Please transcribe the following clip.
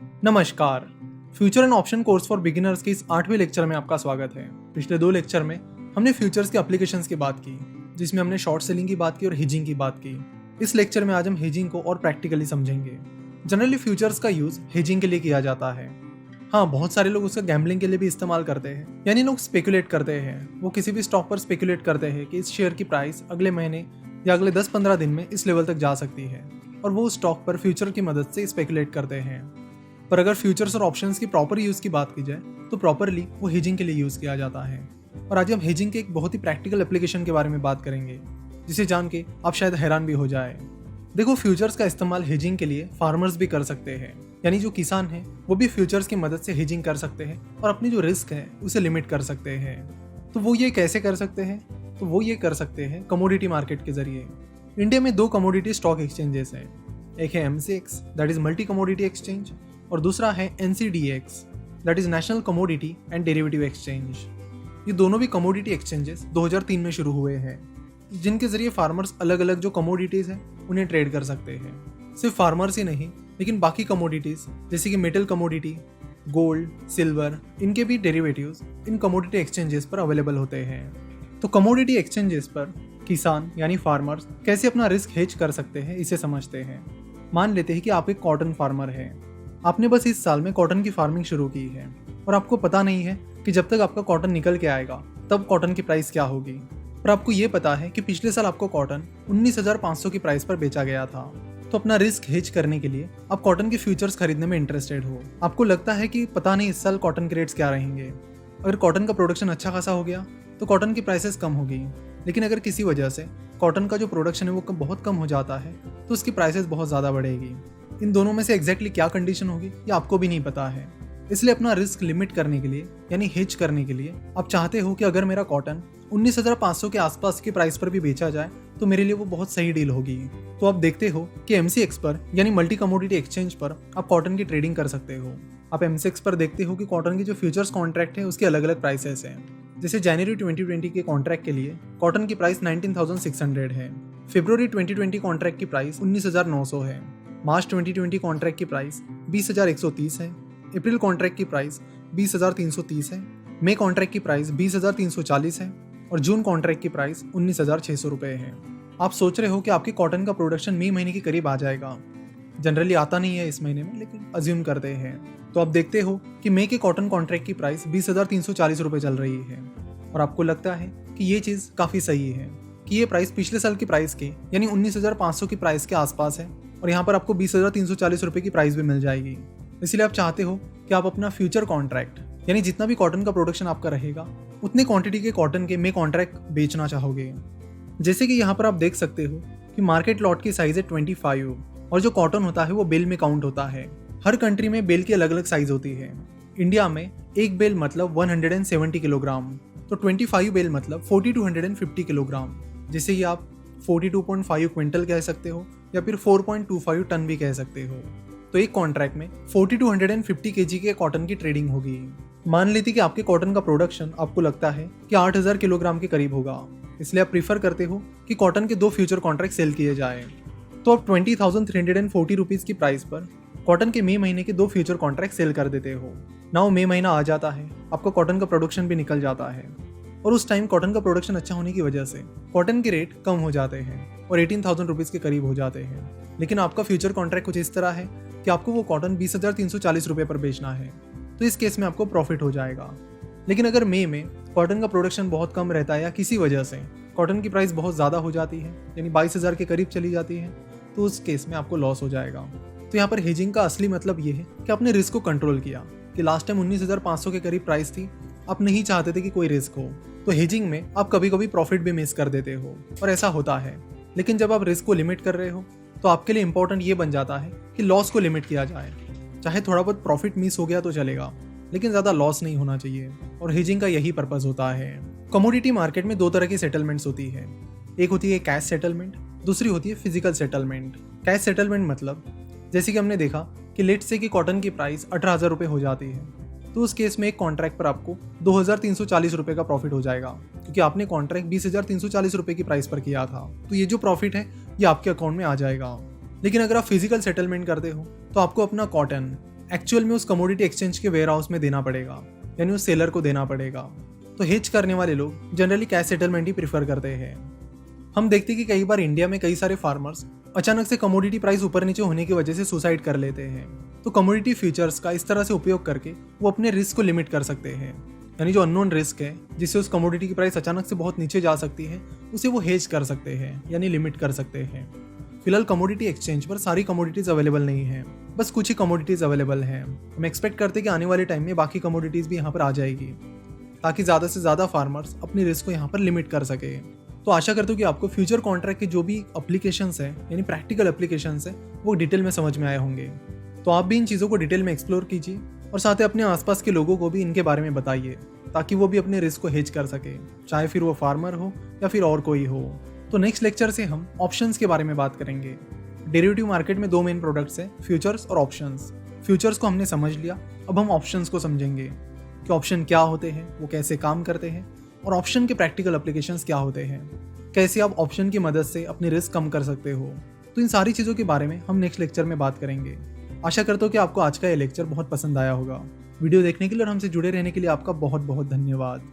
नमस्कार। Future and option course for beginners के इस 8वें लेक्चर में आपका स्वागत है। पिछले 2 लेक्चर में हमने फ्यूचर्स के एप्लीकेशंस की बात की, जिसमें हमने शॉर्ट सेलिंग की बात की और हेजिंग की बात की। इस लेक्चर में आज हम हेजिंग को और प्रैक्टिकली समझेंगे। जनरली फ्यूचर्स का यूज हेजिंग के लिए किया जाता है। हाँ, बहुत सारे लोग उसका गैम्बलिंग के लिए भी इस्तेमाल करते हैं, यानी लोग स्पेकुलेट करते हैं। वो किसी भी स्टॉक पर स्पेकुलेट करते हैं कि इस शेयर की प्राइस अगले महीने या अगले 10-15 दिन में इस लेवल तक जा सकती है, और वो उस स्टॉक पर फ्यूचर की मदद से स्पेकुलेट करते हैं। पर अगर फ्यूचर्स और ऑप्शंस की प्रॉपर यूज की बात की जाए तो प्रॉपरली वो हेजिंग के लिए यूज किया जाता है। और आज हम हेजिंग के एक बहुत ही प्रैक्टिकल एप्लीकेशन के बारे में बात करेंगे, जिसे जान के आप शायद हैरान भी हो जाए। देखो, फ्यूचर्स का इस्तेमाल हेजिंग के लिए फार्मर्स भी कर सकते हैं, यानी जो किसान हैं वो भी फ्यूचर्स की मदद से हेजिंग कर सकते हैं और अपनी जो रिस्क है उसे लिमिट कर सकते हैं। तो वो ये कैसे कर सकते हैं? तो वो ये कर सकते हैं कमोडिटी मार्केट के जरिए। इंडिया में 2 कमोडिटी स्टॉक एक्सचेंजेस हैं। एक है MCX, that is multi commodity exchange, और दूसरा है NCDEX, that is national commodity and derivative exchange. ये दोनों भी कमोडिटी एक्सचेंजेस 2003 में शुरू हुए हैं, जिनके जरिए फार्मर्स अलग अलग जो कमोडिटीज हैं उन्हें ट्रेड कर सकते हैं। सिर्फ फार्मर्स ही नहीं, लेकिन बाकी कमोडिटीज जैसे कि मेटल कमोडिटी, गोल्ड, सिल्वर, इनके भी डेरिवेटिव्स इन कमोडिटी एक्सचेंजेस पर अवेलेबल होते हैं। तो कमोडिटी एक्सचेंजेस पर किसान यानी फार्मर्स कैसे अपना रिस्क हेज कर सकते हैं, इसे समझते हैं। मान लेते हैं कि आप एक कॉटन फार्मर हैं। आपने बस इस साल में कॉटन की फार्मिंग शुरू की है और आपको पता नहीं है कि जब तक आपका कॉटन निकल के आएगा तब कॉटन की प्राइस क्या होगी। पर आपको ये पता है कि पिछले साल आपको कॉटन 19,500 की प्राइस पर बेचा गया था। तो अपना रिस्क हेज करने के लिए आप कॉटन के फ्यूचर्स खरीदने में इंटरेस्टेड हो। आपको लगता है कि पता नहीं इस साल कॉटन के रेट्स क्या रहेंगे। अगर कॉटन का प्रोडक्शन अच्छा खासा हो गया तो कॉटन की प्राइसेस कम होगी, लेकिन अगर किसी वजह से कॉटन का जो प्रोडक्शन है वो बहुत कम हो जाता है तो उसकी प्राइसेस बहुत ज़्यादा बढ़ेगी। इन दोनों में से एग्जैक्टली क्या कंडीशन होगी ये आपको भी नहीं पता है। इसलिए अपना रिस्क लिमिट करने के लिए यानी हेज करने के लिए आप चाहते हो कि अगर मेरा कॉटन 19,500 के आसपास की प्राइस पर भी बेचा जाए तो मेरे लिए वो बहुत सही डील होगी। तो आप देखते हो कि MCX पर यानी मल्टी कमोडिटी एक्सचेंज पर आप कॉटन की ट्रेडिंग कर सकते हो। आप MCX पर देखते हो कि कॉटन की जो फ्यूचर्स कॉन्ट्रैक्ट है उसके अलग अलग प्राइसेस हैं। जैसे जनवरी 2020 के कॉन्ट्रैक्ट के लिए कॉटन की प्राइस 19,600 है, फरवरी 2020 कॉन्ट्रैक्ट की प्राइस 19,900 है, मार्च 2020 कॉन्ट्रैक्ट की प्राइस 20,130 है, अप्रैल कॉन्ट्रैक्ट की प्राइस 20,330 है, मई कॉन्ट्रैक्ट की प्राइस 20,340 है और जून कॉन्ट्रैक्ट की प्राइस 19,600 रुपये है। आप सोच रहे हो कि आपके कॉटन का प्रोडक्शन मई महीने के करीब आ जाएगा। जनरली आता नहीं है इस महीने में, लेकिन अज्यूम करते हैं। तो आप देखते हो कि मई के कॉटन कॉन्ट्रैक्ट की प्राइस 20,340 रुपये चल रही है और आपको लगता है कि ये चीज़ काफ़ी सही है कि ये प्राइस पिछले साल की प्राइस के यानी 19,500 की प्राइस के आसपास है और यहाँ पर आपको 20,340 रुपये की प्राइस भी मिल जाएगी। इसलिए आप चाहते हो कि आप अपना फ्यूचर कॉन्ट्रैक्ट यानी जितना भी कॉटन का प्रोडक्शन आपका रहेगा उतनी क्वांटिटी के कॉटन के मई कॉन्ट्रैक्ट बेचना चाहोगे। जैसे कि यहाँ पर आप देख सकते हो कि मार्केट लॉट की साइज है 25 और जो कॉटन होता है वो बेल में काउंट होता है। हर कंट्री में बेल की अलग अलग साइज होती है। इंडिया में एक बेल मतलब 170 किलोग्राम, तो 25 बेल मतलब 40 to 150 किलोग्राम, जिसे ही आप 42.5 क्विंटल कह सकते हो या फिर 4.25 टन भी कह सकते हो। तो एक कॉन्ट्रैक्ट में 40 to 150 kg के कॉटन की ट्रेडिंग होगी। मान लेते कि आपके कॉटन का प्रोडक्शन आपको लगता है कि 8,000 किलोग्राम के करीब होगा, इसलिए आप प्रीफर करते हो कि कॉटन के 2 फ्यूचर कॉन्ट्रैक्ट सेल किए जाए। तो आप 20,340 रुपीज़ की प्राइस पर कॉटन के मई महीने के 2 फ्यूचर कॉन्ट्रैक्ट सेल कर देते हो। नाउ मई महीना आ जाता है, आपका कॉटन का प्रोडक्शन भी निकल जाता है और उस टाइम कॉटन का प्रोडक्शन अच्छा होने की वजह से कॉटन के रेट कम हो जाते हैं और 18,000 रुपीज़ के करीब हो जाते हैं। लेकिन आपका फ्यूचर कॉन्ट्रैक्ट कुछ इस तरह है कि आपको वो कॉटन 20,340 रुपये पर बेचना है, तो इस केस में आपको प्रॉफिट हो जाएगा। लेकिन अगर मई में कॉटन का प्रोडक्शन बहुत कम रहता है या किसी वजह से कॉटन की प्राइस बहुत ज़्यादा हो जाती है यानी 22,000 के करीब चली जाती है, तो उस केस में आपको लॉस हो जाएगा। तो यहाँ पर हेजिंग का असली मतलब ये है कि आपने रिस्क को कंट्रोल किया कि लास्ट टाइम 19,500 के करीब प्राइस थी, आप नहीं चाहते थे कि कोई रिस्क हो, तो हेजिंग में आप कभी कभी प्रॉफिट भी मिस कर देते हो और ऐसा होता है। लेकिन जब आप रिस्क को लिमिट कर रहे हो तो आपके लिए इंपॉर्टेंट ये बन जाता है कि लॉस को लिमिट किया जाए। चाहे थोड़ा बहुत प्रॉफिट मिस हो गया तो चलेगा, लेकिन ज़्यादा लॉस नहीं होना चाहिए, और हेजिंग का यही पर्पज़ होता है। कमोडिटी मार्केट में 2 तरह की सेटलमेंट्स होती है। एक होती है कैश सेटलमेंट, दूसरी होती है फिजिकल सेटलमेंट। कैश सेटलमेंट मतलब जैसे कि हमने देखा कि लेट से कि कॉटन की प्राइस 18,000 रुपये हो जाती है, तो उस केस में एक कॉन्ट्रैक्ट पर आपको 2,340 रुपये का प्रॉफिट हो जाएगा, क्योंकि आपने कॉन्ट्रैक्ट 20,340 रुपये की प्राइस पर किया था। तो ये जो प्रॉफिट है ये आपके अकाउंट में आ जाएगा। लेकिन अगर आप फिजिकल सेटलमेंट करते हो तो आपको अपना कॉटन एक्चुअल में उस कमोडिटी एक्सचेंज के वेयर हाउस में देना पड़ेगा, यानी उस सेलर को देना पड़ेगा। तो हेज करने वाले लोग जनरली कैश सेटलमेंट ही प्रीफर करते हैं। हम देखते हैं कि कई बार इंडिया में कई सारे फार्मर्स अचानक से कमोडिटी प्राइस ऊपर नीचे होने की वजह से सुसाइड कर लेते हैं। तो कमोडिटी फ्यूचर्स का इस तरह से उपयोग करके वो अपने रिस्क को लिमिट कर सकते हैं, यानी जो अननोन रिस्क है जिससे उस कमोडिटी की प्राइस अचानक से बहुत नीचे जा सकती है, उसे वो हेज कर सकते हैं, यानी लिमिट कर सकते हैं। फिलहाल कमोडिटी एक्सचेंज पर सारी कमोडिटीज अवेलेबल नहीं है, बस कुछ ही कमोडिटीज अवेलेबल हैं। हम एक्सपेक्ट करते हैं कि आने वाले टाइम में बाकी कमोडिटीज भी यहाँ पर आ जाएगी, ताकि ज़्यादा से ज़्यादा फार्मर्स अपनी रिस्क को यहाँ पर लिमिट कर सके। तो आशा करता हूँ कि आपको फ्यूचर कॉन्ट्रैक्ट के जो भी एप्लीकेशंस हैं, यानी प्रैक्टिकल एप्लीकेशंस हैं, वो डिटेल में समझ में आए होंगे। तो आप भी इन चीज़ों को डिटेल में एक्सप्लोर कीजिए और साथ ही अपने आसपास के लोगों को भी इनके बारे में बताइए, ताकि वो भी अपने रिस्क को हेज कर सके, चाहे फिर वो फार्मर हो या फिर और कोई हो। तो नेक्स्ट लेक्चर से हम ऑप्शंस के बारे में बात करेंगे। डेरिवेटिव मार्केट में दो मेन प्रोडक्ट्स हैं, फ्यूचर्स और ऑप्शंस। फ्यूचर्स को हमने समझ लिया, अब हम ऑप्शंस को समझेंगे कि ऑप्शन क्या होते हैं, वो कैसे काम करते हैं, और ऑप्शन के प्रैक्टिकल एप्लीकेशंस क्या होते हैं, कैसे आप ऑप्शन की मदद से अपनी रिस्क कम कर सकते हो। तो इन सारी चीज़ों के बारे में हम नेक्स्ट लेक्चर में बात करेंगे। आशा करता हूँ कि आपको आज का ये लेक्चर बहुत पसंद आया होगा। वीडियो देखने के लिए और हमसे जुड़े रहने के लिए आपका बहुत बहुत धन्यवाद।